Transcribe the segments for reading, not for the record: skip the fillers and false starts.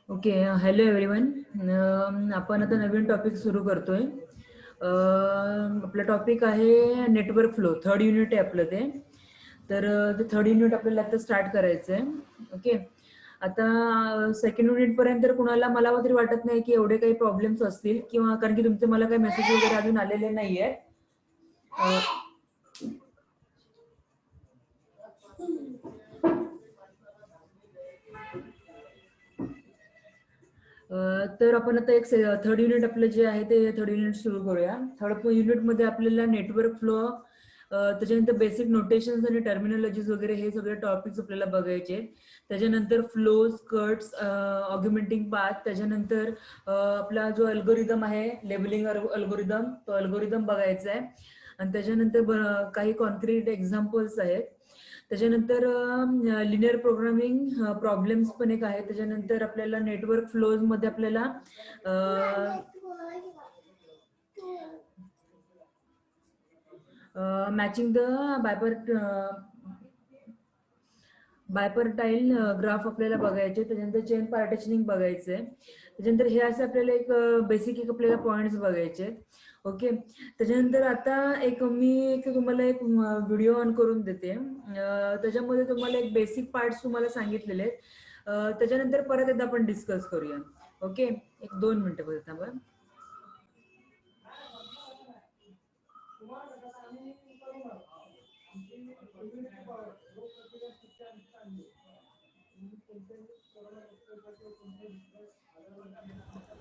Okay. Hello everyone. आपण आता नवीन topic सुरू करतोय. आपला टॉपिक आहे नेटवर्क फ्लो. थर्ड युनिट आहे आपलं ते. तर ते थर्ड युनिट आपल्याला आता स्टार्ट करायचं आहे. ओके. आता सेकंड युनिटपर्यंत तर कुणाला मला तरी वाटत नाही की एवढे काही प्रॉब्लेम्स असतील, किंवा कारण की तुमचे मला काही मेसेज वगैरे अजून आलेले नाही आहेत. तर आपण आता एक थर्ड युनिट आपलं जे आहे ते थर्ड युनिट सुरू करूया. थर्ड युनिटमध्ये आपल्याला नेटवर्क फ्लो, त्याच्यानंतर बेसिक नोटेशन्स आणि टर्मिनॉलॉजीज वगैरे हे सगळे टॉपिक्स आपल्याला बघायचे आहेत. त्याच्यानंतर फ्लोज, कट्स, ऑग्युमेंटिंग पाथ, त्याच्यानंतर आपला जो अल्गोरिदम आहे, लेबलिंग अल्गोरिदम, तो अल्गोरिदम बघायचा आहे. आणि त्याच्यानंतर काही कॉन्क्रीट एक्झाम्पल्स आहेत. त्याच्यानंतर लिनियर प्रोग्रामिंग प्रॉब्लेम्स पण एक आहे. त्याच्यानंतर आपल्याला नेटवर्क फ्लोज मध्ये आपल्याला मॅचिंग द बायपर्टाईल ग्राफ आपल्याला बघायचे. त्याच्यानंतर चेन पार्टिशनिंग बघायचंय. त्याच्यानंतर हे असे आपल्याला एक बेसिक आपल्याला पॉइंट्स बघायचे. ओके. त्याच्यानंतर आता मी तुम्हाला एक व्हिडिओ ऑन करून देते. त्याच्यामध्ये तुम्हाला एक बेसिक पार्ट्स तुम्हाला सांगितलेले आहेत. त्याच्यानंतर परत एकदा आपण डिस्कस करूया. ओके. एक 2 मिनिटं बघा थांबा.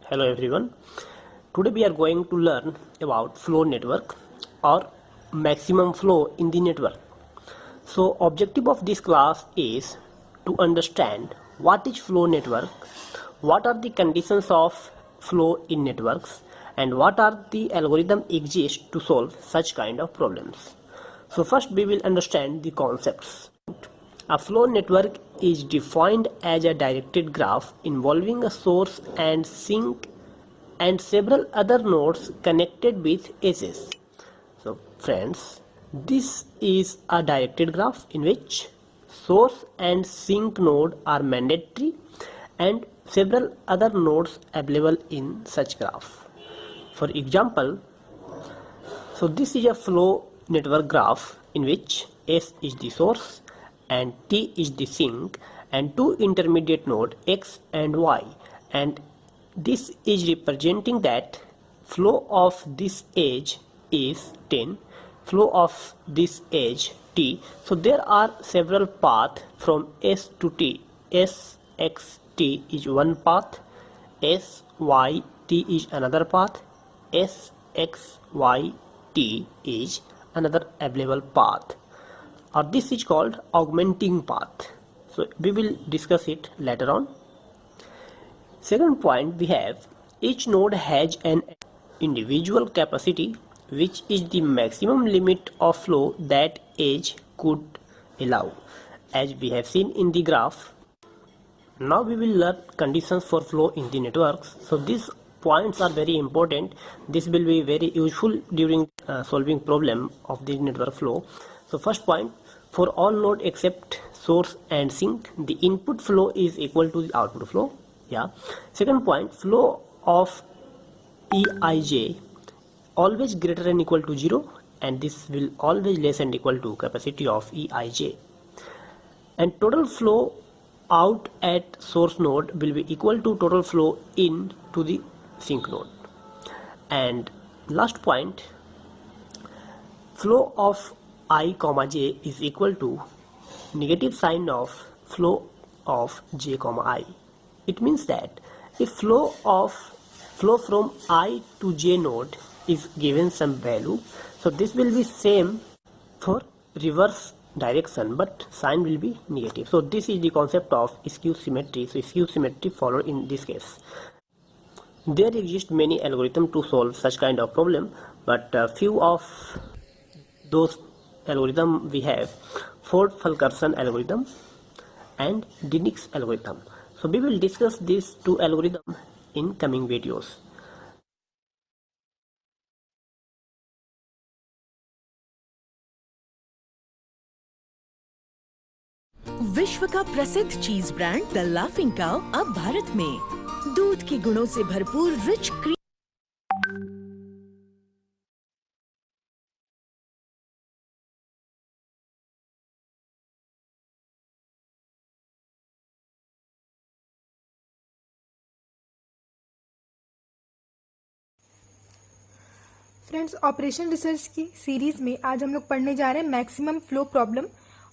Hello everyone. Today we are going to learn about flow network or maximum flow in the network. So objective of this class is to understand what is flow network, what are the conditions of flow in networks, and what are the algorithm exist to solve such kind of problems. So first we will understand the concepts. A flow network is defined as a directed graph involving a source and sink and several other nodes connected with edges. So friends, this is a directed graph in which source and sink node are mandatory and several other nodes available in such graph. For example, so this is a flow network graph in which S is the source and T is the sink and two intermediate node X and Y, and this is representing that flow of this edge is 10, flow of this edge T. So there are several paths from S to T. S, X, T is one path, S, Y, T is another path, S, X, Y, T is another available path, or this is called augmenting path. So we will discuss it later on. Second point, we have each node has an individual capacity which is the maximum limit of flow that edge could allow, as we have seen in the graph. Now we will learn conditions for flow in the networks. So these points are very important. This will be very useful during solving problem of the network flow. So first point, for all node except source and sink, the input flow is equal to the output flow. Yeah. Second point, flow of Eij always greater than equal to 0, and this will always less than equal to capacity of Eij. And total flow out at source node will be equal to total flow in to the sink node. And last point, flow of I comma j is equal to negative sign of flow of j comma I. It means that if flow from I to j node is given some value, so this will be same for reverse direction, but sign will be negative. So this is the concept of skew symmetry. So skew symmetry followed in this case. There exist many algorithms to solve such kind of problem, but few of those algorithm we have: Ford-Fulkerson algorithm and Dinix algorithm. So we will discuss these two algorithms in coming videos. विश्व का प्रसिद्ध चीज brand the laughing cow अब भारत में दूध के गुणों से भरपूर rich cream. Friends, operation research की सीरीज में आज हम लोग पढ़ने जा रहे हैं मैक्सिमम फ्लो प्रॉब्लम।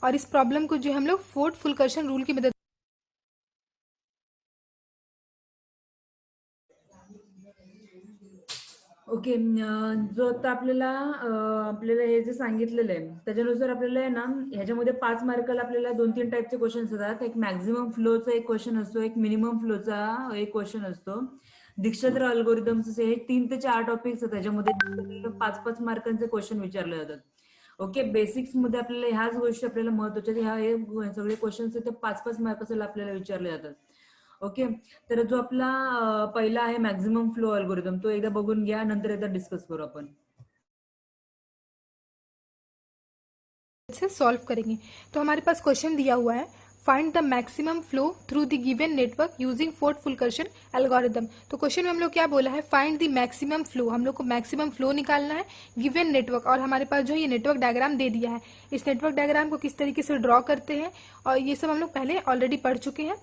और इस प्रॉब्लम को जो हम लोग फोर्ट फुलकर्शन रूल की मदद ओके, जो आता आपल्याला हे जे सांगितलेलं आहे त्याच्यानुसार आपल्याला आहे ना ह्याच्यामध्ये 5 मार्काला आपल्याला 2-3 टाईपचे क्वेश्चन असतात. एक मॅक्झिमम फ्लोचा एक क्वेश्चन असतो, एक मिनिमम फ्लोचा एक क्वेश्चन असतो. दीक्षात्र अल्गोरिदम्स हे 3 ते 4 टॉपिक्स आहेत. त्याच्यामध्ये 5-5 मार्कांचे क्वेश्चन विचारले जातात. ओके, बेसिक्स मध्ये आपल्याला ह्याच गोष्टी आपल्याला महत्वाच्या, हे सगळे क्वेश्चन्स ते 5-5 मार्काला आपल्याला विचारले जातात. ओके, तर जो आपला पहिला आहे मॅक्झिमम फ्लो अल्गोरिदम, तो एकदा बघून घ्या, नंतर एकदा डिस्कस करू आपण. से सॉल्व करेंगे। तो हमारे पास क्वेश्चन दिया हुआ है, find the maximum flow through the given network using Ford Fulkerson algorithm. तो क्वेश्चन में हम लोग क्या बोला है, फाइंड द मैक्सिमम फ्लो, हम लोग को मैक्सिमम फ्लो निकालना है गिवन नेटवर्क। और हमारे पास जो है ये नेटवर्क डायग्राम दे दिया है। इस नेटवर्क डायग्राम को किस तरीके से ड्रॉ करते हैं और ये सब हम लोग पहले ऑलरेडी पढ़ चुके हैं।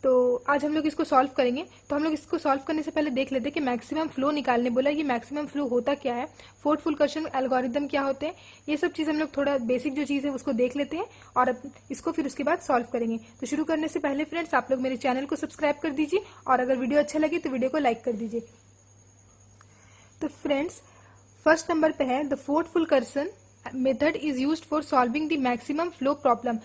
तो आज हम लोग इसको सॉल्व करेंगे। तो हम लोग इसको सॉल्व करने से पहले देख लेते हैं कि मैक्सिमम फ्लो निकालने बोला, ये मैक्सिमम फ्लो होता क्या है, फोर्ट फुलकर्शन एल्गोरिदम क्या होते हैं, ये सब चीज़ हम लोग थोड़ा बेसिक जो चीज़ है उसको देख लेते हैं और अब इसको फिर उसके बाद सॉल्व करेंगे। तो शुरू करने से पहले फ्रेंड्स, आप लोग मेरे चैनल को सब्सक्राइब कर दीजिए और अगर वीडियो अच्छा लगे तो वीडियो को लाइक कर दीजिए। तो फ्रेंड्स, फर्स्ट नंबर पे है the Ford Fulkerson method is used for solving the maximum flow problem.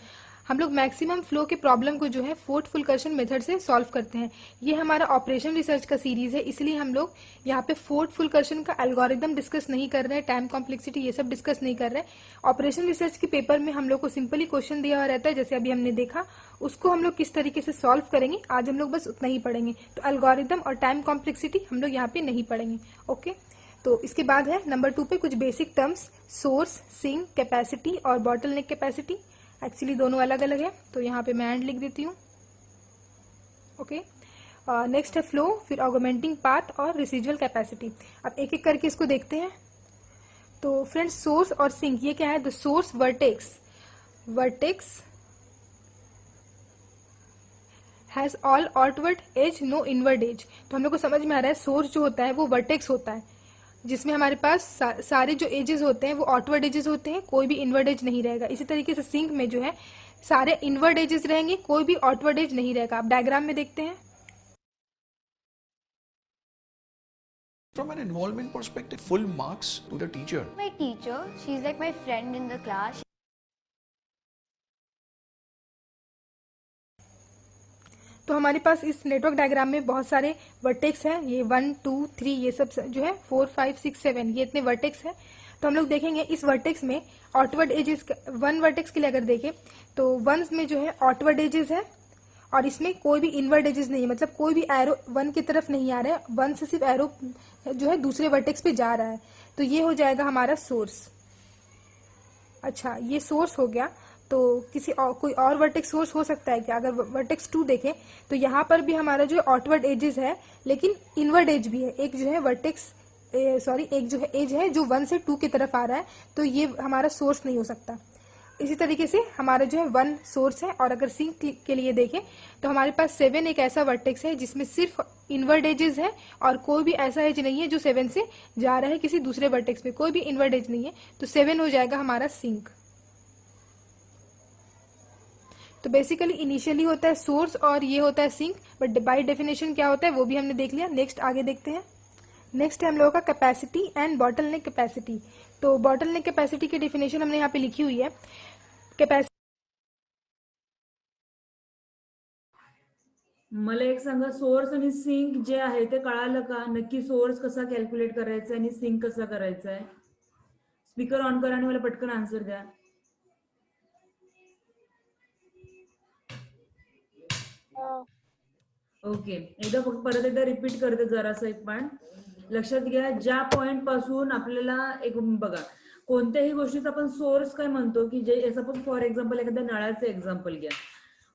हम लोग मैक्सिमम फ्लो के प्रॉब्लम को जो है फोर्ट फुलकर्शन मेथड से सॉल्व करते हैं। ये हमारा ऑपरेशन रिसर्च का सीरीज है, इसलिए हम लोग यहाँ पे फोर्ट फुलकर्शन का एल्गोरिदम डिस्कस नहीं कर रहे हैं, टाइम कॉम्प्लेक्सिटी ये सब डिस्कस नहीं कर रहे हैं। ऑपरेशन रिसर्च के पेपर में हम लोग को सिंपली क्वेश्चन दिया हुआ रहता है, जैसे अभी हमने देखा, उसको हम लोग किस तरीके से सॉल्व करेंगे आज हम लोग बस उतना ही पढ़ेंगे। तो एल्गोरिदम और टाइम कॉम्प्लेक्सिटी हम लोग यहाँ पे नहीं पढ़ेंगे। ओके, तो इसके बाद है नंबर 2 पे कुछ basic terms, source, sink, capacity और बॉटल नेक कैपेसिटी। एक्चुअली दोनों अलग अलग है, तो यहाँ पे मैं एंड लिख देती हूँ। ओके, नेक्स्ट है फ्लो, फिर ऑगमेंटिंग पाथ और रेसिजुअल कैपेसिटी। अब एक एक करके इसको देखते हैं। तो फ्रेंड्स, सोर्स और सिंक ये क्या है, the source vertex has all outward edge, no inward edge. तो हम लोग को समझ में आ रहा है, सोर्स जो होता है वो वर्टेक्स होता है, जिसमें हमारे पास सारे जो एजेस होते हैं वो आउटवर्ड एजेस होते हैं, कोई भी इनवर्ड एज नहीं रहेगा। इसी तरीके से सिंक में जो है सारे इनवर्ड एजेस रहेंगे, कोई भी आउटवर्ड एज नहीं रहेगा। आप डायग्राम में देखते हैं। From an involvement perspective, full marks to the teacher. My teacher, she's like my friend in the class. तो हमारे पास इस नेटवर्क डायग्राम में बहुत सारे वर्टेक्स हैं, ये 1 2 3 ये सब जो है 4 5 6 7 ये इतने वर्टेक्स हैं। तो हम लोग देखेंगे इस वर्टेक्स में आउटवर्ड एजेस, वन वर्टेक्स के लिए अगर देखें तो वंस में जो है आउटवर्ड एजेस है और इसमें कोई भी इनवर्ड एजेस नहीं है, मतलब कोई भी एरो वन की तरफ नहीं आ रहा है, वन से सिर्फ एरो जो है दूसरे वर्टेक्स पे जा रहा है। तो ये हो जाएगा हमारा सोर्स। अच्छा, ये सोर्स हो गया। तो किसी और कोई और वर्टेक्स सोर्स हो सकता है क्या? अगर वर्टेक्स 2 देखें तो यहाँ पर भी हमारा जो आउटवर्ड एजेस है लेकिन इनवर्ड एज भी है। एक जो है वर्टेक्स एक जो है एज है जो 1 से 2 की तरफ आ रहा है, तो ये हमारा सोर्स नहीं हो सकता। इसी तरीके से हमारा जो है 1 सोर्स है। और अगर सिंक के लिए देखें तो हमारे पास 7 एक ऐसा वर्टेक्स है जिसमें सिर्फ इनवर्ड एजेस है और कोई भी ऐसा एज नहीं है जो 7 से जा रहा है किसी दूसरे वर्टेक्स पे, कोई भी इनवर्ड एज नहीं है। तो 7 हो जाएगा हमारा सिंक। तो बेसिकली इनिशियली होता है सोर्स और ये होता है सिंक, बट बाय डेफिनेशन क्या होता है वो भी हमने देख लिया। नेक्स्ट आगे देखते हैं। नेक्स्ट है हम लोगों का capacity and bottle neck capacity. तो बॉटल नेक कैपेसिटी की डेफिनेशन हमने यहाँ पे लिखी हुई है। कैपेसिटी, मला एक सांगा, सोर्स आणि सिंक जे आहे ते कळालं का? नक्की सोर्स कसा कॅल्क्युलेट करायचा आणि सिंक कसा करायचा आहे? स्पीकर ऑन करा आणि मला पटकन आन्सर द्या. ओके, परत एकदा रिपीट करते जरासं एक पण लक्षात घ्या. ज्या पॉइंट पासून आपल्याला एक बघा, कोणत्याही गोष्टीचा आपण सोर्स काय म्हणतो की जे सपोज फॉर एक्झाम्पल एखाद्या नळाचं एक्झाम्पल घ्या.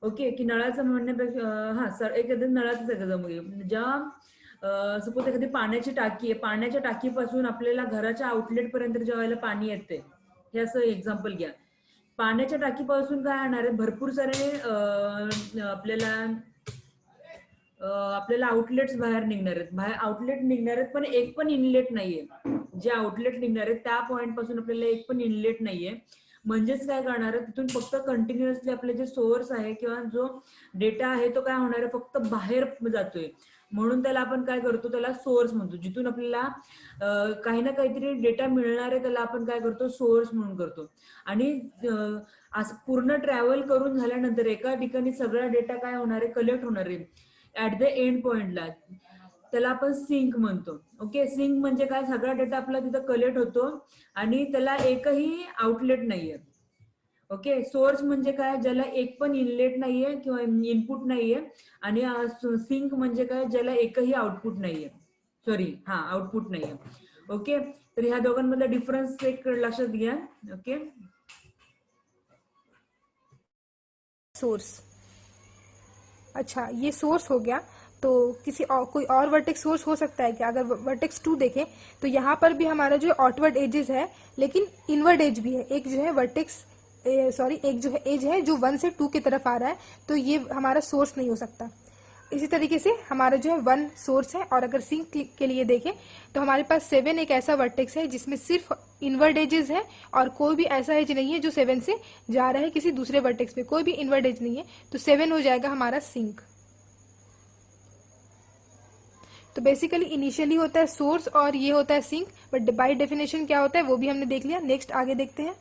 ओके, की नळाचं म्हणण्यापेक्षा हा सर एखाद्या नळाचंच एक्झाम्पल घेऊ. ज्या सपोज एखादी पाण्याची टाकी आहे, पाण्याच्या टाकीपासून आपल्याला घराच्या आउटलेट पर्यंत ज्या वेळेला पाणी येते, हे असं एक्झाम्पल घ्या. पाण्याच्या टाकीपासून काय होणार आहे, भरपूर सारे आपल्याला आउटलेट्स बाहेर निघणार आहेत, बाहेर आउटलेट निघणार आहेत, पण एक पण इनलेट नाहीये. जे आउटलेट निघणार आहेत त्या पॉइंट पासून आपल्याला एक पण इनलेट नाहीये. म्हणजेच काय करणार आहे, तिथून फक्त कंटिन्युअसली आपले जे सोर्स आहे किंवा जो डेटा आहे तो काय होणार आहे, फक्त बाहेर जातोय. म्हणून त्याला आपण काय करतो, त्याला सोर्स म्हणतो. जिथून आपल्याला काही ना काहीतरी डेटा मिळणार आहे त्याला आपण काय करतो, सोर्स म्हणून करतो. आणि असं पूर्ण ट्रॅव्हल करून झाल्यानंतर एका ठिकाणी सगळा डेटा काय होणार आहे, कलेक्ट होणार आहे ऍट द एंड पॉइंटला. त्याला आपण सिंक म्हणतो. ओके, सिंक म्हणजे काय, सगळा डेटा आपला तिथं कलेक्ट होतो आणि त्याला एकही आउटलेट नाहीये. ओके, सोर्स म्हणजे काय, ज्याला एक पण इनलेट नाहीये किंवा इनपुट नाहीये. आणि सिंक म्हणजे काय, ज्याला एकही आउटपुट नाहीये, सॉरी हा आउटपुट नाहीये. ओके, तर ह्या दोघांमधला डिफरन्स एक लक्षात घ्या. Okay, source. अच्छा, ये सोर्स हो गया. तो किसी और कोई और वर्टेक्स सोर्स हो सकता है क्या? अगर वर्टेक्स 2 देखें तो यहाँ पर भी हमारा जो आउटवर्ड एजेस है, लेकिन इनवर्ड एज भी है. एक जो है वर्टेक्स एक जो है एज है जो 1 से 2 की तरफ आ रहा है, तो ये हमारा सोर्स नहीं हो सकता. इसी तरीके से हमारा जो है 1 सोर्स है. और अगर सिंक के लिए देखें तो हमारे पास 7 एक ऐसा वर्टेक्स है जिसमें सिर्फ इनवर्ड एजेस है और कोई भी ऐसा एज नहीं है जो 7 से जा रहा है किसी दूसरे वर्टेक्स पे, कोई भी इनवर्ड एज नहीं है. तो 7 हो जाएगा हमारा सिंक. तो बेसिकली इनिशियली होता है सोर्स और ये होता है सिंक, बट बाय डेफिनेशन क्या होता है वो भी हमने देख लिया. नेक्स्ट आगे देखते हैं.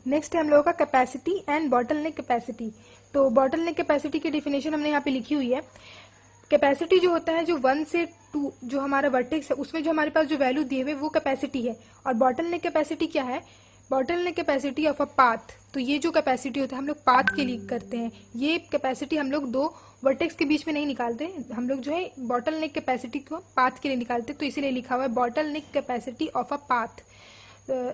नेक्स्ट है हम लोगों का capacity and bottle neck capacity. तो बॉटल नेक कैपेसिटी की डेफिनेशन हमने यहाँ पे लिखी हुई है. कैपेसिटी जो होता है जो 1 से 2 जो हमारा वर्टेक्स है उसमें जो हमारे पास जो वैल्यू दिए हुए वो कैपेसिटी है. और बॉटल नेक कैपेसिटी क्या है? Bottle neck capacity of a path. तो ये जो कैपेसिटी होता है हम लोग पाथ के लिए करते हैं. ये कैपेसिटी हम लोग 2 वर्टेक्स के बीच में नहीं निकालते, हम लोग जो है बॉटल नेक कैपेसिटी को पाथ के लिए निकालते. तो इसीलिए लिखा हुआ है bottle neck capacity of a path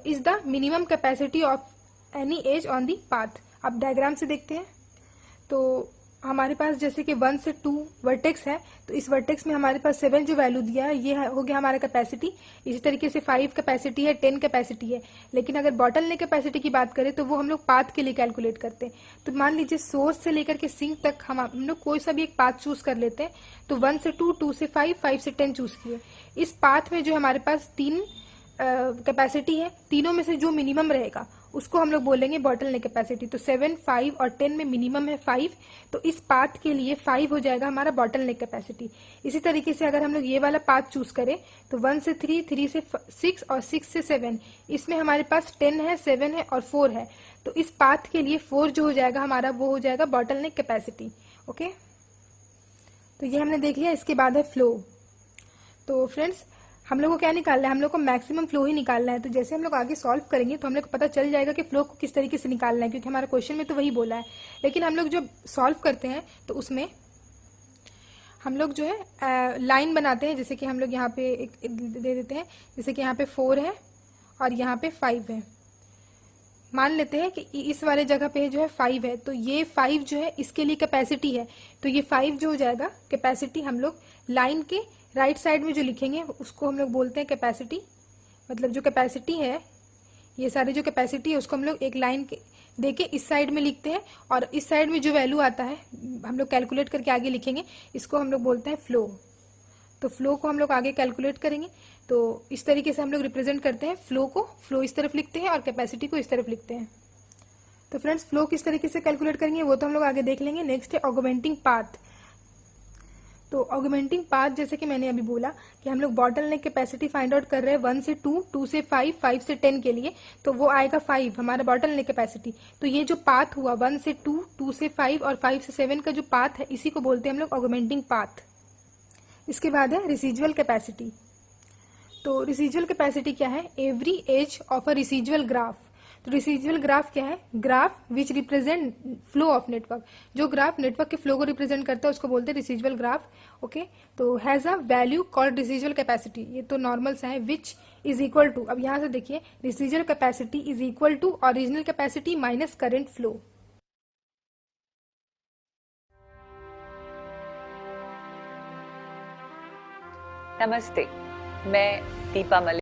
is the minimum capacity of any as on the path. अब डायग्राम से देखते हैं. तो हमारे पास जैसे कि 1 से 2 वर्टेक्स है, तो इस वर्टेक्स में हमारे पास 7 जो वैल्यू दिया है ये हो गया हमारा कैपेसिटी. इसी तरीके से 5 कैपेसिटी है, 10 कैपेसिटी है. लेकिन अगर बॉटल नेक कैपेसिटी की बात करें तो वो हम लोग पाथ के लिए कैलकुलेट करते हैं. तो मान लीजिए सोर्स से लेकर के सिंक तक हम लोग कोई सा भी एक पाथ चूज कर लेते हैं. तो 1 से 2, 2 से 5, 5 से 10 चूज किए. इस पाथ में जो हमारे पास 3 कैपेसिटी है, तीनों में से जो मिनिमम रहेगा उसको हम लोग बोलेंगे बॉटल नेक कैपेसिटी. तो 7, 5 और 10 में मिनिमम है 5, तो इस पाथ के लिए 5 हो जाएगा हमारा बॉटल नेक कैपेसिटी. इसी तरीके से अगर हम लोग ये वाला पाथ चूज करें तो 1 से 3, 3 से 6 और 6 से 7, इसमें हमारे पास 10 है, 7 है और 4 है. तो इस पाथ के लिए 4 जो हो जाएगा हमारा वो हो जाएगा बॉटल नेक कैपेसिटी. ओके, तो ये हमने देख लिया. इसके बाद है फ्लो. तो फ्रेंड्स हम लोग को क्या निकालना है? हम लोग को मैक्सिमम फ्लो ही निकालना है. तो जैसे हम लोग आगे सॉल्व करेंगे तो हम लोग को पता चल जाएगा कि फ्लो को किस तरीके से निकालना है, क्योंकि हमारा क्वेश्चन में तो वही बोला है. लेकिन हम लोग जब सॉल्व करते हैं तो उसमें हम लोग जो है लाइन बनाते हैं. जैसे कि हम लोग यहाँ पे एक दे देते हैं, जैसे कि यहाँ पे 4 है और यहाँ पे 5 है. मान लेते हैं कि इस वाले जगह पे जो है 5 है, तो ये 5 जो है इसके लिए कैपेसिटी है. तो ये 5 जो हो जाएगा कैपेसिटी, हम लोग लाइन के राइट साइड में जो लिखेंगे उसको हम लोग बोलते हैं कैपेसिटी. मतलब जो कैपेसिटी है, ये सारे जो कैपेसिटी है उसको हम लोग एक लाइन के देके इस साइड में लिखते हैं. और इस साइड में जो वैल्यू आता है हम लोग कैलकुलेट करके आगे लिखेंगे, इसको हम लोग बोलते हैं फ्लो. तो फ्लो को हम लोग आगे कैलकुलेट करेंगे. तो इस तरीके से हम लोग रिप्रेजेंट करते हैं फ्लो को. फ्लो इस तरफ लिखते हैं और कैपेसिटी को इस तरफ लिखते हैं. तो फ्रेंड्स फ्लो किस तरीके से कैलकुलेट करेंगे वो तो हम लोग आगे देख लेंगे. नेक्स्ट है ऑगमेंटिंग पाथ. तो ऑगमेंटिंग पाथ जैसे कि मैंने अभी बोला कि हम लोग bottle neck capacity find out कर रहे हैं 1 से 2, 2 से 5, 5 से 10 के लिए. तो वो आएगा 5 हमारा बॉटल नेक कैपेसिटी. तो ये जो पाथ हुआ 1 से 2, 2 से 5 और 5 से 7 का जो पाथ है इसी को बोलते हैं हम लोग ऑगमेंटिंग पाथ. इसके बाद है रिसीजुअल कैपेसिटी. तो रिसीजुअल कैपेसिटी क्या है? Every edge of a residual graph. तो रिसीजुअल ग्राफ क्या है? Graph which represent flow of network. जो ग्राफ नेटवर्क के फ्लो को रिप्रेजेंट करता है उसको बोलते हैं रिसीजुअल ग्राफ. ओके, तो has a value called residual capacity. ये तो नॉर्मल सा है. विच इज इक्वल टू, अब यहां से देखिए, residual capacity is equal to original capacity minus current flow. नमस्ते, मैं दीपा मलिक।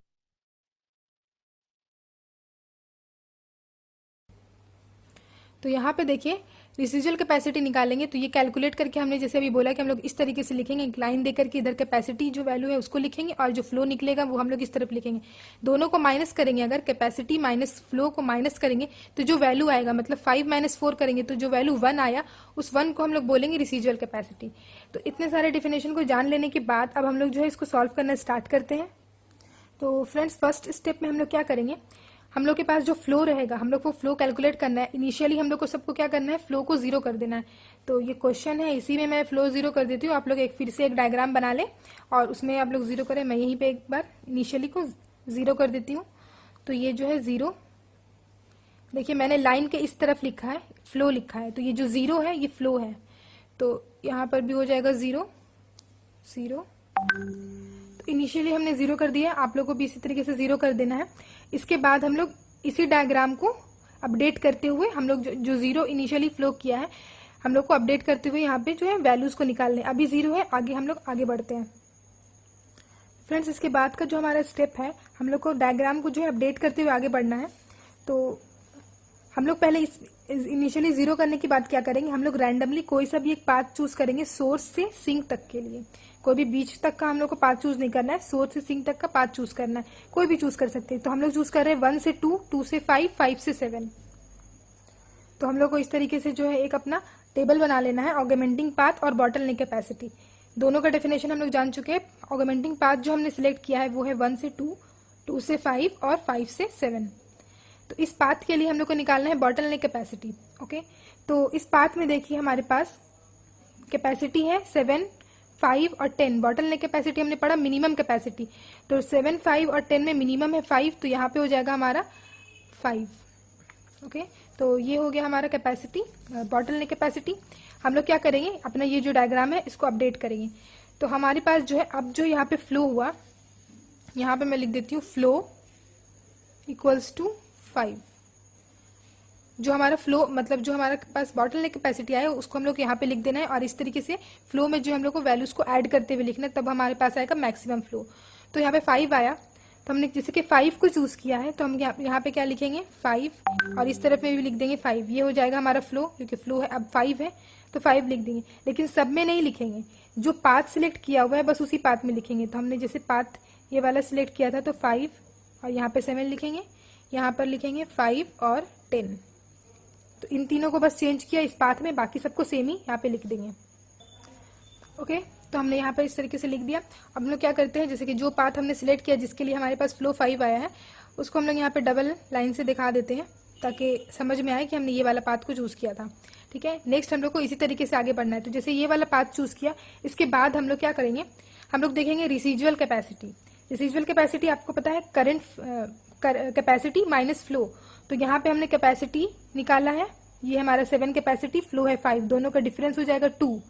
तो यहाँ पे देखिए रिसीजुअल कैपेसिटी निकालेंगे, तो ये कैलकुलेट करके हमने जैसे अभी बोला कि हम लोग इस तरीके से लिखेंगे, एक लाइन देकर के इधर कैपेसिटी जो वैल्यू है उसको लिखेंगे और जो फ्लो निकलेगा वो हम लोग इस तरफ लिखेंगे। दोनों को माइनस करेंगे, अगर कैपेसिटी माइनस फ्लो को माइनस करेंगे तो जो वैल्यू आएगा, मतलब 5 माइनस 4 करेंगे तो जो वैल्यू 1 आया, उस 1 को हम लोग बोलेंगे रिसीजुअल कैपेसिटी। तो इतने सारे डिफिनेशन को जान लेने के बाद अब हम लोग जो है इसको सॉल्व करना स्टार्ट करते हैं। तो फ्रेंड्स फर्स्ट स्टेप में हम लोग क्या करेंगे, हम लोग के पास जो फ्लो रहेगा, हम लोग को फ्लो कैलकुलेट करना है। इनिशियली हम लोग को सबको क्या करना है, फ्लो को जीरो कर देना है। तो ये क्वेश्चन है, इसी में मैं फ्लो जीरो कर देती हूँ। आप लोग एक फिर से एक डायग्राम बना लें और उसमें आप लोग जीरो करें। मैं यहीं पे एक बार इनिशियली को जीरो कर देती हूँ। तो ये जो है जीरो, देखिए मैंने लाइन के इस तरफ लिखा है, फ्लो लिखा है, तो ये जो जीरो है ये फ्लो है। तो यहाँ पर भी हो जाएगा जीरो जीरो। तो इनिशियली हमने जीरो कर दिया, आप लोग को भी इसी तरीके से जीरो कर देना है। इसके बाद हम लोग इसी डायग्राम को अपडेट करते हुए हम लोग जो जीरो इनिशियली फ्लो किया है, हम लोग को अपडेट करते हुए यहाँ पे जो है वैल्यूज को निकालने। अभी जीरो है, आगे हम लोग आगे बढ़ते हैं। फ्रेंड्स इसके बाद का जो हमारा स्टेप है, हम लोग को डायग्राम को जो है अपडेट करते हुए आगे बढ़ना है। तो हम लोग पहले इस इनिशियली जीरो करने के बाद क्या करेंगे, हम लोग रैंडमली कोई सा भी एक पाथ चूज करेंगे सोर्स से सिंक तक के लिए। कोई भी बीच तक का हम लोग को पाथ चूज नहीं करना है, सोर्स से सिंक तक का पाथ चूज करना है। कोई भी चूज कर सकते हैं। तो हम लोग चूज कर रहे हैं 1 से 2, 2 से 5, 5 से 7। तो हम लोग को इस तरीके से जो है एक अपना टेबल बना लेना है, ऑगमेंटिंग पाथ और बॉटलनेक कैपेसिटी। दोनों का डेफिनेशन हम लोग जान चुके हैं। ऑगमेंटिंग पाथ जो हमने सिलेक्ट किया है वो है 1 से 2, 2 से 5 और 5 से 7। तो इस पाथ के लिए हम लोग को निकालना है बॉटलनेक कैपेसिटी। ओके, तो इस पाथ में देखिए हमारे पास कैपेसिटी है 7, 5 और 10। बॉटलनेक कैपेसिटी हमने पढ़ा मिनिमम कैपेसिटी, तो 7, 5 और 10 में मिनिमम है 5, तो यहाँ पे हो जाएगा हमारा 5। ओके, तो ये हो गया हमारा कैपेसिटी, बॉटलनेक कैपेसिटी। हम लोग क्या करेंगे, अपना ये जो डायग्राम है इसको अपडेट करेंगे। तो हमारे पास जो है अब जो यहाँ पे फ्लो हुआ, यहाँ पे मैं लिख देती हूँ फ्लो इक्वल्स टू 5। जो हमारा फ्लो मतलब जो हमारे पास बॉटलनेक कैपेसिटी आया उसको हम लोग यहाँ पे लिख देना है, और इस तरीके से फ्लो में जो हम लोग को वैल्यूज को ऐड करते हुए लिखना है, तब हमारे पास आएगा मैक्सिमम फ्लो। तो यहाँ पे 5 आया, तो हमने जैसे कि 5 को चूज किया है, तो हम यहाँ पे क्या लिखेंगे 5, और इस तरफ में भी लिख देंगे 5। ये हो जाएगा हमारा फ्लो, क्योंकि फ्लो है अब 5 है तो 5 लिख देंगे। लेकिन सब में नहीं लिखेंगे, जो पाथ सिलेक्ट किया हुआ है बस उसी पाथ में लिखेंगे। तो हमने जैसे पाथ ये वाला सिलेक्ट किया था, तो 5 और यहाँ पे 7 लिखेंगे, यहाँ पर लिखेंगे 5 और 10। तो इन तीनों को बस चेंज किया इस पाथ में, बाकी सबको सेम ही यहाँ पे लिख देंगे। ओके, तो हमने यहाँ पर इस तरीके से लिख दिया। अब हम लोग क्या करते हैं, जैसे कि जो पाथ हमने सिलेक्ट किया जिसके लिए हमारे पास फ्लो 5 आया है, उसको हम लोग यहाँ पे डबल लाइन से दिखा देते हैं ताकि समझ में आए कि हमने ये वाला पाथ को चूज किया था। ठीक है, नेक्स्ट हम लोग को इसी तरीके से आगे बढ़ना है। तो जैसे ये वाला पाथ चूज किया, इसके बाद हम लोग क्या करेंगे, हम लोग देखेंगे रिसीजुअल कैपेसिटी। रिसीजुअल कैपेसिटी आपको पता है करंट कैपेसिटी माइनस फ्लो। तो यहाँ पे हमने कैपेसिटी निकाला है, ये हमारा 7 कैपेसिटी, फ्लो है 5, दोनों का डिफरेंस हो जाएगा 2।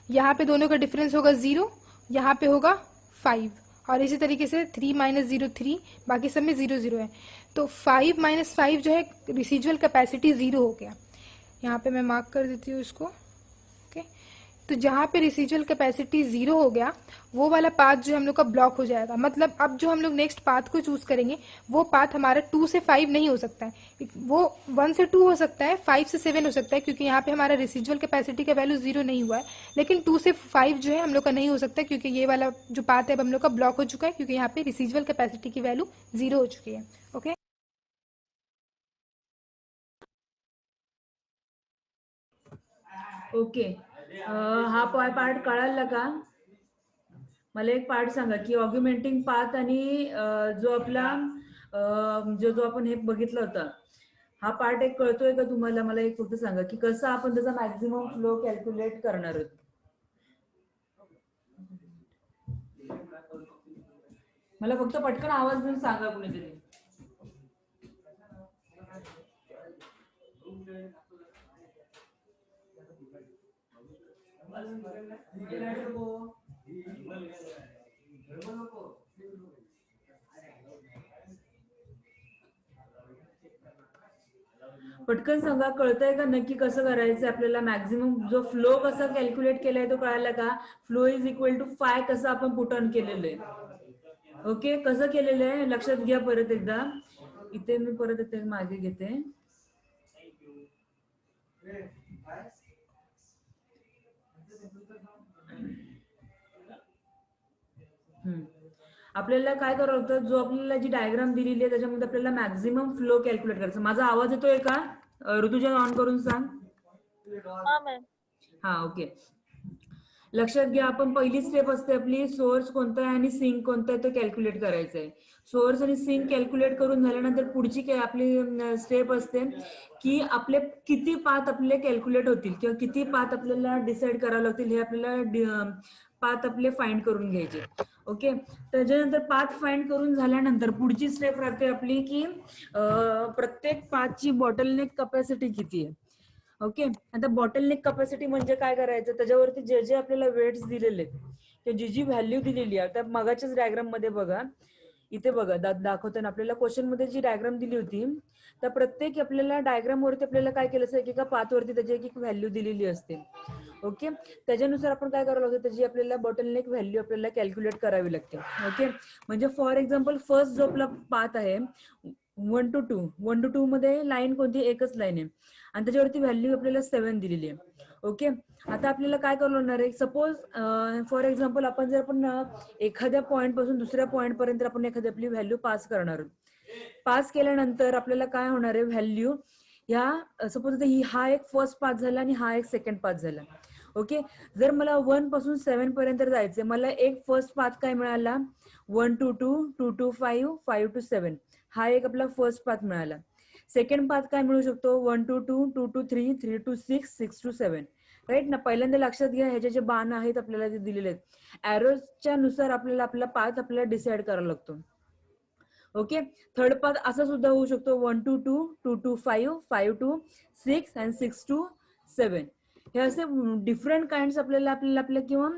यहाँ पे दोनों का डिफरेंस होगा 0, यहाँ पे होगा 5, और इसी तरीके से 3 माइनस 0 3, बाकी सब में 0 0 है। तो 5 माइनस 5 जो है रिसीजुअल कैपेसिटी 0 हो गया। यहाँ पे मैं मार्क कर देती हूँ इसको। ओके, तो जहाँ पे रिसीजुअल कैपेसिटी 0 हो गया, वो वाला पाथ जो हम लोग का ब्लॉक हो जाएगा। मतलब अब जो हम लोग नेक्स्ट पाथ को चूज करेंगे वो पाथ हमारा 2 से 5 नहीं हो सकता है, वो 1 से 2 हो सकता है, 5 से 7 हो सकता है, क्योंकि यहाँ पे हमारा रिसीजुअल कैपेसिटी का वैल्यू 0 नहीं हुआ है। लेकिन 2 से 5 जो है हम लोग का नहीं हो सकता, क्योंकि ये वाला जो पाथ है अब हम लोग का ब्लॉक हो चुका है, क्योंकि यहाँ पे रिसीजुअल कैपेसिटी की वैल्यू 0 हो चुकी है। ओके, ओके, हा पार्ट कळाला का? मला एक पार्ट सांगा की ऑग्युमेंटिंग पाथ आणि जो आपला जो आपण हे बघितलं होतं, हा पार्ट एक कळतोय का तुम्हाला? मला एक फक्त सांगा की कसं आपण त्याचा मॅक्झिमम फ्लो कॅल्क्युलेट करणार आहोत. मला फक्त पटकन आवाज देऊन सांगा कुणीतरी. पटकन सांगा, कळतंय का नक्की कसं करायचं आपल्याला? मॅक्झिमम जो फ्लो कसा कॅल्क्युलेट केलाय तो कळायला का? फ्लो इज इक्वल टू फाय कसं आपण पुट ऑन केलेलं आहे. ओके, कसं केलेलं आहे लक्षात घ्या परत एकदा. इथे मी परत इथे मागे घेते. आपल्याला काय करावं लागतं, जो आपल्याला जी डायग्राम दिलेली आहे त्याच्यामध्ये आपल्याला मॅक्झिमम फ्लो कॅल्क्युलेट करायचं. माझा आवाज येतोय का? ऋतुजा ऑन करून सांग. हा ओके. लक्षात घ्या, आपण पहिली स्टेप असते आपली सोर्स कोणता आहे आणि सिंक कोणता आहे तो कॅल्क्युलेट करायचा आहे. सोर्स आणि सिंक कॅल्क्युलेट करून झाल्यानंतर पुढची काय आपली स्टेप असते की आपले किती पाथ आपले कॅल्क्युलेट होतील किंवा किती पाथ आपल्याला डिसाईड करावं लागतील हे आपल्याला पाथ आपले फाइंड करून घ्यायचे. ओके, त्याच्यानंतर पाथ फाइंड करून झाल्यानंतर पुढची स्टेप राहते आपली की प्रत्येक पाथची बॉटलनेक कॅपॅसिटी किती आहे. ओके, आता बॉटलनेक कॅपॅसिटी म्हणजे काय करायचं, त्याच्यावरती जे जे आपल्याला वेट्स दिलेले ते जी व्हॅल्यू दिलेली आहे, आता मगाच्याच डायग्राम मध्ये बघा, इथे बघा दाखवताना आपल्याला क्वेश्चन मध्ये जी डायग्राम दिली होती तर प्रत्येक आपल्याला डायग्राम वरती आपल्याला काय केलं असतं, एका पाथ वरती त्याची एक व्हॅल्यू दिलेली असते. ओके, त्याच्यानुसार आपण काय करावं लागतं, त्याची आपल्याला बॉटलनेक व्हॅल्यू आपल्याला कॅल्क्युलेट करावी लागते. ओके, म्हणजे फॉर एक्झाम्पल फर्स्ट जो आपला पाथ आहे 1 to 2 मध्ये लाईन कोणती, एकच लाईन आहे आणि त्याच्यावरती व्हॅल्यू आपल्याला 7 दिलेली आहे. ओके, आता आपल्याला काय करावं लागणार आहे, सपोज फॉर एक्झाम्पल आपण जर आपण एखाद्या पॉईंट पासून दुसऱ्या पॉईंट पर्यंत आपण एखादी आपली व्हॅल्यू पास करणार आहोत. पास केल्यानंतर आपल्याला काय होणार आहे, व्हॅल्यू ह्या सपोज हा एक फर्स्ट पाथ झाला आणि हा एक सेकंड पाथ झाला. ओके, जर मला 1 पासून 7 पर्यंत जायचंय, मला एक फर्स्ट पाथ काय मिळाला 1 to 2, 2 to 5, 5 to 7, हा एक आपला फर्स्ट पाथ मिळाला. सेकंड पाथ काय मिळू शकतो 1 to 2, 2 to 3, 3 to 6, 6 to 7. Right ना. पहिल्यांदा लक्षात घ्या, ह्याचे जे बाण आहेत आपल्याला ते दिलेले आहेत, एरोच्या नुसार आपल्याला आपला पाथ आपल्याला डिसाईड करावा लागतो. ओके, थर्ड पाथ असा सुद्धा होऊ शकतो 1 to 2, 2 to 5, 5 to 6 and 6 to 7. हे असे डिफरंट काइंड्स आपल्याला किंवा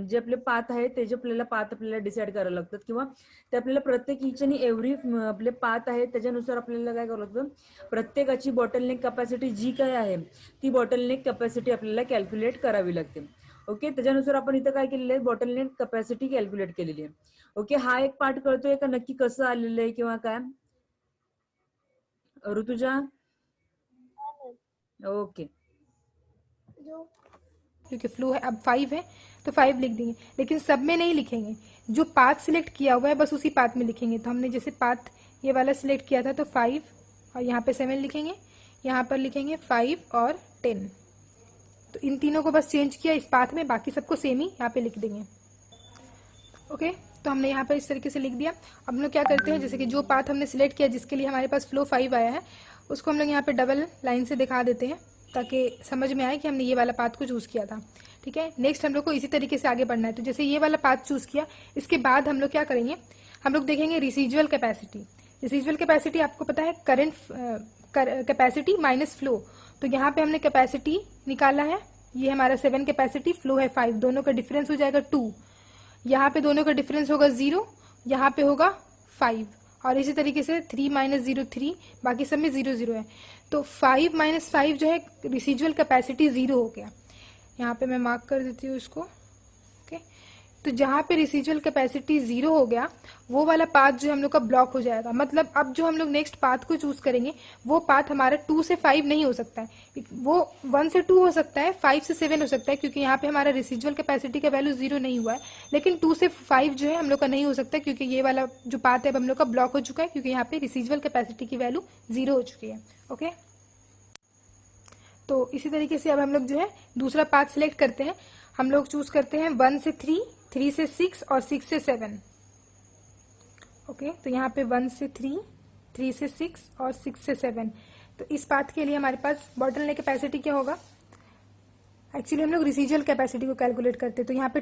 जे आपले पाथ आहेत ते जे आपल्याला पाथ आपल्याला डिसाईड करायला लागतात किंवा ते आपल्याला प्रत्येक इच आणि एव्हरी आपले पाथ आहेत त्याच्यानुसार आपल्याला काय करावं लागतं, प्रत्येकाची बॉटलनेक कॅपॅसिटी जी काय आहे ती बॉटलनेक कॅपॅसिटी आपल्याला कॅल्क्युलेट करावी लागते. ओके, त्याच्यानुसार आपण इथं काय केलेलं आहे, बॉटलनेक कॅपॅसिटी कॅल्क्युलेट केलेली आहे. ओके, हा एक पार्ट कळतोय का नक्की कसं आलेलं आहे किंवा काय ऋतुजा? ओके, क्योंकि फ्लो है अब 5 है तो 5 लिख देंगे, लेकिन सब में नहीं लिखेंगे, जो पाथ सिलेक्ट किया हुआ है बस उसी पाथ में लिखेंगे. तो हमने जैसे पाथ ये वाला सिलेक्ट किया था तो 5 और यहाँ पे 7 लिखेंगे, यहाँ पर लिखेंगे 5 और 10. तो इन तीनों को बस चेंज किया इस पाथ में, बाकी सबको सेम ही यहाँ पे लिख देंगे. ओके, तो हमने यहाँ पर इस तरीके से लिख दिया. अब हम लोग क्या करते हैं, जैसे कि जो पाथ हमने सिलेक्ट किया जिसके लिए हमारे पास फ्लो 5 आया है उसको हम लोग यहाँ पे डबल लाइन से दिखा देते हैं ताकि समझ में आए कि हमने ये वाला पाथ को चूज किया था. ठीक है, नेक्स्ट हम लोग को इसी तरीके से आगे बढ़ना है. तो जैसे ये वाला पाथ चूज किया, इसके बाद हम लोग क्या करेंगे, हम लोग देखेंगे रिसीजुअल कैपेसिटी. रिसीजुअल कैपेसिटी आपको पता है करंट कैपेसिटी माइनस फ्लो. तो यहाँ पे हमने कैपेसिटी निकाला है, ये हमारा 7 कैपेसिटी, फ्लो है 5, दोनों का डिफरेंस हो जाएगा 2. यहाँ पे दोनों का डिफरेंस होगा 0, यहाँ पे होगा 5 और इसी तरीके से 3 माइनस 0 3, बाकी सब में 0 0 है. तो 5 माइनस 5 जो है रिसीजुअल कैपेसिटी 0 हो गया. यहाँ पे मैं मार्क कर देती हूँ इसको. ओके, तो जहाँ पे रिसीजुअल कैपेसिटी 0 हो गया वो वाला पाथ जो हम लोग का ब्लॉक हो जाएगा. मतलब अब जो हम लोग नेक्स्ट पाथ को चूज करेंगे वो पाथ हमारा 2 से 5 नहीं हो सकता है, वो 1 से 2 हो सकता है, 5 से 7 हो सकता है, क्योंकि यहाँ पे हमारा रिसीजुअल कैपेसिटी का वैल्यू 0 नहीं हुआ है. लेकिन 2 से 5 जो है हम लोग का नहीं हो सकता क्योंकि ये वाला जो पाथ है अब हम लोग का ब्लॉक हो चुका है, क्योंकि यहाँ पे रिसीजुअल कैपेसिटी की वैल्यू 0 हो चुकी है. ओके, तो इसी तरीके से अब हम लोग जो है दूसरा पाथ सिलेक्ट करते हैं. हम लोग चूज करते हैं 1 से 3, 3 से 6 और 6 से 7. ओके, तो यहाँ पे 1 से 3, 3 से 6 और 6 से 7. तो इस पाथ के लिए हमारे पास बॉटलनेक कैपेसिटी क्या होगा, एक्चुअली हम लोग रिसीजुअल कैपेसिटी को कैलकुलेट करते हैं. तो यहाँ पे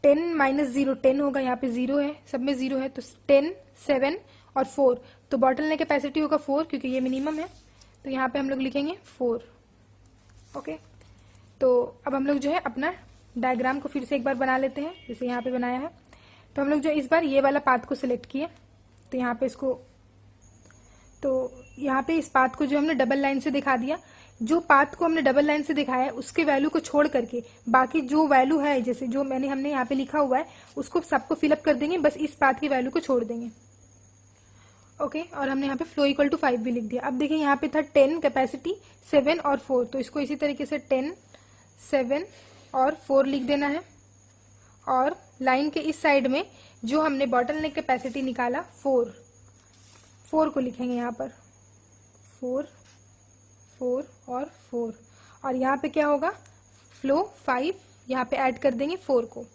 10 माइनस 0 10 होगा, यहाँ पे 0 है, सब में 0 है, तो 10 7 और 4. तो बॉटलनेक कैपेसिटी होगा 4 क्योंकि ये मिनिमम है, तो यहाँ पे हम लोग लिखेंगे 4. ओके, तो अब हम लोग जो है अपना डायग्राम को फिर से एक बार बना लेते हैं जैसे यहाँ पे बनाया है. तो हम लोग जो इस बार ये वाला पाथ को सिलेक्ट किए, तो यहाँ पे इसको तो यहाँ पे इस पाथ को जो हमने डबल लाइन से दिखा दिया, जो पाथ को हमने डबल लाइन से दिखाया है उसके वैल्यू को छोड़ करके बाकी जो वैल्यू है, जैसे जो हमने यहाँ पे लिखा हुआ है उसको सबको फिलअप कर देंगे, बस इस पाथ की वैल्यू को छोड़ देंगे। ओके, और हमने यहाँ पे फ्लो इक्वल टू 5 भी लिख दिया। अब देखिए यहाँ पे था 10 कैपेसिटी, 7 और 4, तो इसको इसी तरीके से 10, 7 और 4 लिख देना है। और लाइन के इस साइड में जो हमने बॉटलनेक कैपेसिटी निकाला 4 को लिखेंगे यहाँ पर, 4 और 4, और यहाँ पे क्या होगा, फ्लो 5, यहाँ पे ऐड कर देंगे 4 को।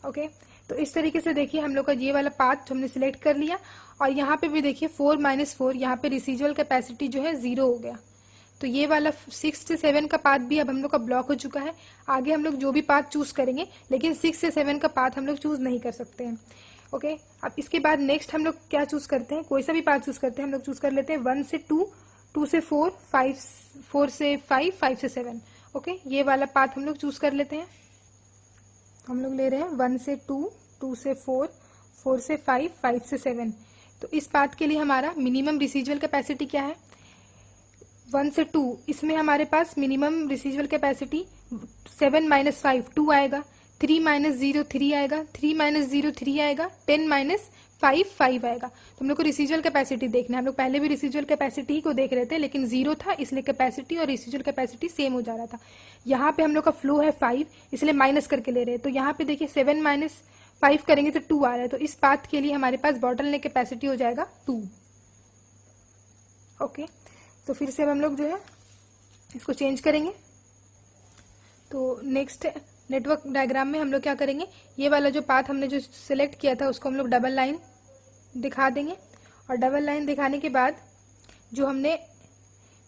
ओके, तो इस तरीके से देखिए हम लोग का ये वाला पाथ हमने सिलेक्ट कर लिया, और यहाँ पे भी देखिए 4 - 4, यहाँ पे रिसीजुअल कैपेसिटी जो है 0 हो गया। तो ये वाला 6 से 7 का पाथ भी अब हम लोग का ब्लॉक हो चुका है। आगे हम लोग जो भी पाथ चूज करेंगे, लेकिन 6 से 7 का पाथ हम लोग चूज नहीं कर सकते हैं। ओके, अब इसके बाद नेक्स्ट हम लोग क्या चूज करते हैं, कोई सा भी पाथ चूज करते हैं, हम लोग चूज कर लेते हैं 1 से 2, 2 से 4, 4 से 5, 5 से 7। ओके, ये वाला पाथ हम लोग चूज कर लेते हैं। हम लोग ले रहे हैं 1 से 2, 2 से 4, 4 से 5, 5 से 7। तो इस पाथ के लिए हमारा मिनिमम रिसीजुअल कैपेसिटी क्या है, 1 से 2, इसमें हमारे पास मिनिमम रिसीजुअल कैपेसिटी 7 - 5 2 आएगा, 3 - 0 3 आएगा, 3 - 0 3 आएगा, 10 - 5 5 आएगा। तो हम लोग को रिसीजुअल कैपेसिटी देखना है। हम लोग पहले भी रिसीजुअल कैपेसिटी को देख रहे थे, लेकिन 0 था इसलिए कैपेसिटी और रिसीजुअल कैपेसिटी सेम हो जा रहा था। यहाँ पे हम लोग का फ्लो है 5, इसलिए माइनस करके ले रहे हैं। तो यहाँ पे देखिए 7 - 5 करेंगे तो 2 आ रहा है, तो इस पाथ के लिए हमारे पास बॉटलनेक कैपेसिटी हो जाएगा 2। ओके, तो फिर से अब हम लोग जो है इसको चेंज करेंगे। तो नेक्स्ट नेटवर्क डायग्राम में हम लोग क्या करेंगे, ये वाला जो पाथ हमने जो सिलेक्ट किया था उसको हम लोग डबल लाइन दिखा देंगे, और डबल लाइन दिखाने के बाद जो हमने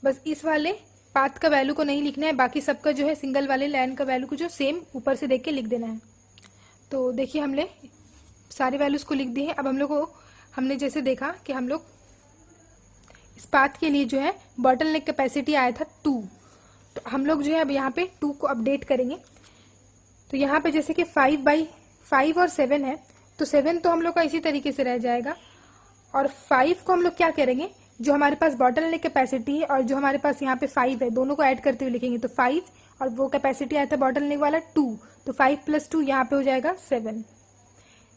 बस इस वाले पाथ का वैल्यू को नहीं लिखना है, बाकी सबका जो है सिंगल वाले लाइन का वैल्यू को जो सेम ऊपर से देख के लिख देना है। तो देखिए हमने सारे वैल्यूज को लिख दिए हैं। अब हम लोग को हमने जैसे देखा कि हम लोग इस पाथ के लिए जो है बॉटलनेक कैपेसिटी आया था 2, तो हम लोग जो है अब यहाँ पे 2 को अपडेट करेंगे। तो यहाँ पे जैसे कि 5/5 और 7 है, तो 7 तो हम लोग का इसी तरीके से रह जाएगा, और 5 को हम लोग क्या करेंगे, जो हमारे पास बॉटलनेक कैपेसिटी है और जो हमारे पास यहाँ पे 5 है, दोनों को ऐड करते हुए लिखेंगे। तो 5 और वो कैपेसिटी आया था बॉटलनेक वाला 2, तो 5 + 2 यहाँ पे हो जाएगा 7।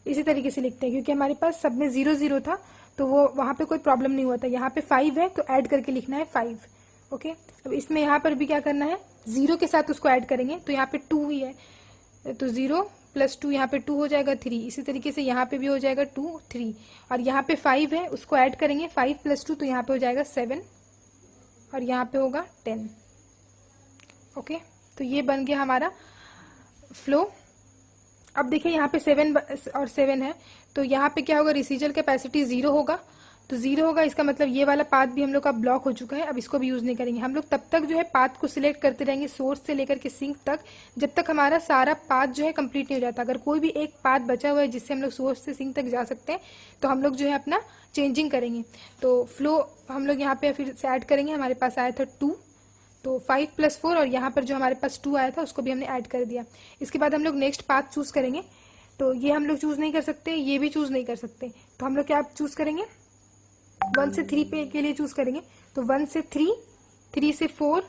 इसी तरीके से लिखते हैं, क्योंकि हमारे पास सब में 0 0 था, तो वो वहां पे कोई प्रॉब्लम नहीं हुआ था। यहाँ पे 5 है तो ऐड करके लिखना है 5। ओके, अब इसमें यहाँ पर भी क्या करना है, 0 के साथ उसको ऐड करेंगे, तो यहाँ पे 2 ही है, तो 0 + 2 यहाँ पे 2 हो जाएगा 3। इसी तरीके से यहाँ पे भी हो जाएगा 2 3, और यहाँ पे 5 है उसको ऐड करेंगे 5 + 2, तो यहाँ पे हो जाएगा 7, और यहाँ पे होगा 10। ओके, तो ये बन गया हमारा फ्लो। अब देखिए यहाँ पे 7 और 7 है, तो यहाँ पे क्या होगा, रिसीजुअल कैपेसिटी 0 होगा, तो 0 होगा, इसका मतलब ये वाला पाथ भी हम लोग का ब्लॉक हो चुका है। अब इसको भी यूज नहीं करेंगे। हम लोग तब तक जो है पाथ को सिलेक्ट करते रहेंगे सोर्स से लेकर के सिंक तक, जब तक हमारा सारा पाथ जो है कंप्लीट नहीं हो जाता। अगर कोई भी एक पाथ बचा हुआ है जिससे हम लोग सोर्स से सिंक तक जा सकते हैं, तो हम लोग जो है अपना चेंजिंग करेंगे। तो फ्लो हम लोग यहाँ पे फिर से ऐड करेंगे। हमारे पास आया था 2, तो 5 + 4, और यहाँ पर जो हमारे पास 2 आया था उसको भी हमने ऐड कर दिया। इसके बाद हम लोग नेक्स्ट पाथ चूज करेंगे। तो ये हम लोग चूज नहीं कर सकते, ये भी चूज नहीं कर सकते, तो हम लोग क्या चूज करेंगे, 1 से 3 पे के लिए चूज करेंगे। तो 1 से 3, 3 से 4,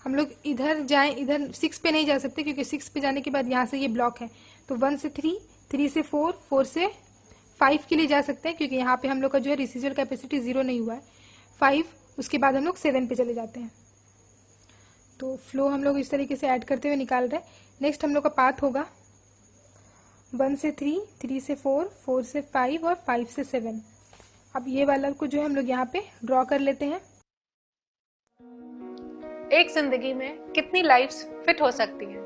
हम लोग इधर जाएं, इधर 6 पे नहीं जा सकते क्योंकि 6 पे जाने के बाद यहाँ से ये ब्लॉक है। तो 1 से 3, 3 से 4, 4 से 5 के लिए जा सकते हैं, क्योंकि यहाँ पे हम लोग का जो है रिसीजुअल कैपेसिटी 0 नहीं हुआ है। 5, उसके बाद हम लोग 7 पे चले जाते हैं। तो फ्लो हम लोग इस तरीके से ऐड करते हुए निकाल रहे हैं। नेक्स्ट हम लोग का पाथ होगा 1 से 3, 3 से 4, 4 से 5 और 5 से 7। अब ये वाला को जो है हम लोग यहाँ पे ड्रॉ कर लेते हैं। एक जिंदगी में कितनी लाइफ्स फिट हो सकती हैं?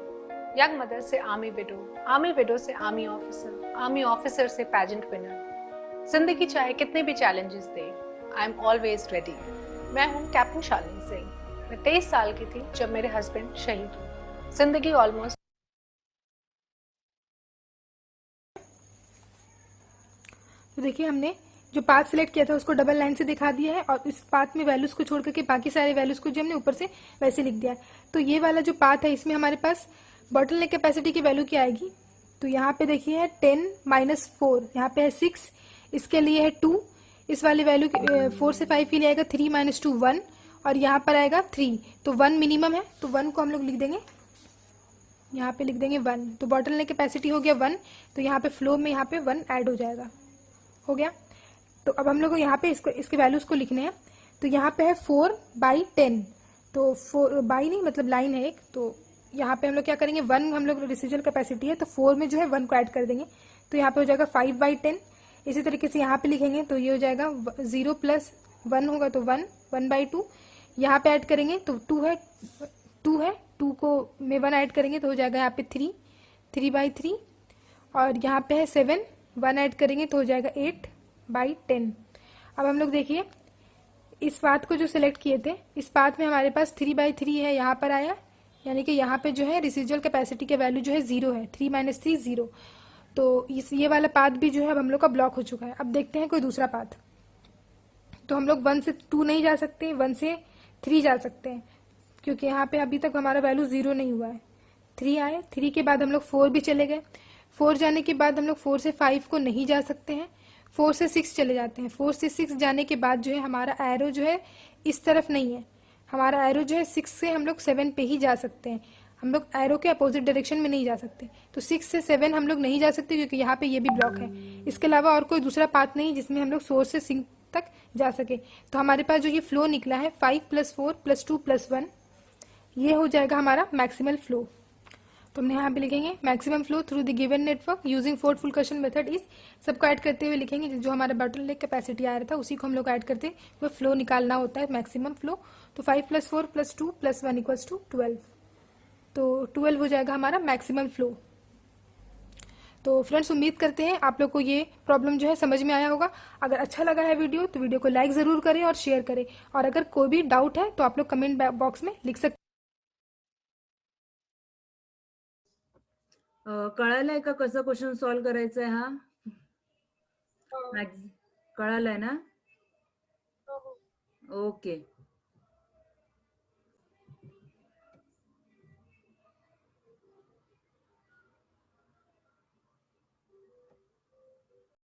यंग मदर से आर्मी विडो, आर्मी विडो से आर्मी ऑफिसर, आर्मी ऑफिसर से पैजेंट विनर। जिंदगी चाहे कितने भी challenges they, I am always ready. मैं हूँ कैप्टन शालिनी सिंह। मैं 23 साल की थी जब मेरे हस्बैंड शहीद हुए। जिंदगी ऑलमोस्ट तो देखिए हमने जो पाथ सिलेक्ट किया था उसको डबल लाइन से दिखा दिया है, और इस पाथ में वैल्यूज को छोड़ करके बाकी सारे वैल्यूज को जो हमने ऊपर से वैसे लिख दिया है। तो ये वाला जो पाथ है इसमें हमारे पास बॉटलनेक कैपेसिटी की वैल्यू क्या आएगी, तो यहाँ पे देखिए है 10 - 4, यहाँ पे है 6, इसके लिए है 2, इस वाली वैल्यू 4 से 5 के लिए आएगा 3 माइनस 2 1, और यहाँ पर आएगा 3, तो 1 मिनिमम है, तो 1 को हम लोग लिख देंगे, यहाँ पे लिख देंगे 1। तो बॉटलनेक कैपेसिटी हो गया 1, तो यहाँ पे फ्लो में यहाँ पे 1 ऐड हो जाएगा, हो गया। तो अब हम लोग को यहाँ पे इसके वैल्यूज को लिखने हैं। तो यहाँ पे है 4/10, तो 4 बाई नहीं मतलब लाइन है एक, तो यहाँ पे हम लोग क्या करेंगे, 1 हम लोग रेसिजुअल कैपेसिटी है, तो 4 में जो है 1 को ऐड कर देंगे, तो यहाँ पे हो जाएगा 5/10। इसी तरीके से यहाँ पे लिखेंगे तो ये हो जाएगा 0 + 1 होगा तो 1, 1/2। यहाँ पे ऐड करेंगे तो 2 है, 2 को में 1 ऐड करेंगे तो हो जाएगा यहाँ पे 3, 3/3। और यहाँ पे है 7, 1 ऐड करेंगे तो हो जाएगा 8/10। अब हम लोग देखिए इस बात को जो सिलेक्ट किए थे, इस बात में हमारे पास 3/3 है, यहाँ पर आया, यानी कि यहाँ पे जो है रेसिजुअल कैपेसिटी के वैल्यू जो है 0 है, 3 - 3 0। तो ये वाला पाथ भी जो है अब हम लोग का ब्लॉक हो चुका है। अब देखते हैं कोई दूसरा पाथ। तो हम लोग 1 से 2 नहीं जा सकते, 1 से 3 जा सकते हैं, क्योंकि यहाँ पे अभी तक हमारा वैल्यू 0 नहीं हुआ है। 3 आए, 3 के बाद हम लोग 4 भी चले गए, 4 जाने के बाद हम लोग 4 से 5 को नहीं जा सकते हैं, 4 से 6 चले जाते हैं। 4 से 6 जाने के बाद जो है हमारा एरो जो है इस तरफ नहीं है, हमारा एरो जो है 6 से हम लोग 7 पे ही जा सकते हैं, हम लोग एरो के अपोजिट डायरेक्शन में नहीं जा सकते। तो 6 से 7 हम लोग नहीं जा सकते, क्योंकि यहाँ पे ये भी ब्लॉक है। इसके अलावा और कोई दूसरा पाथ नहीं जिसमें हम लोग सोर्स से सिंक तक जा सके। तो हमारे पास जो ये फ्लो निकला है 5 + 4 + 2 + 1, ये हो जाएगा हमारा मैक्सिमल फ्लो। तो हमने यहाँ पे लिखेंगे maximum flow through the given network using fourth full question method is, सबको ऐड करते हुए लिखेंगे, जो हमारा बॉटलनेक कैपेसिटी आ रहा था उसी को हम लोग ऐड करते हुए फ्लो निकालना होता है, मैक्सिमम फ्लो। तो 5 + 4 + 2 + 1 = 12, तो 12 हो जाएगा हमारा मैक्सिमम फ्लो। तो फ्रेंड्स उम्मीद करते हैं आप लोग को ये प्रॉब्लम जो है समझ में आया होगा। अगर अच्छा लगा है वीडियो तो वीडियो को लाइक जरूर करें और शेयर करें, और अगर कोई भी डाउट है तो आप लोग कमेंट बॉक्स में लिख सकते। कळालाय का कसं क्वेश्चन सॉल्व करायचा आहे हा? कळालाय ना? ओके.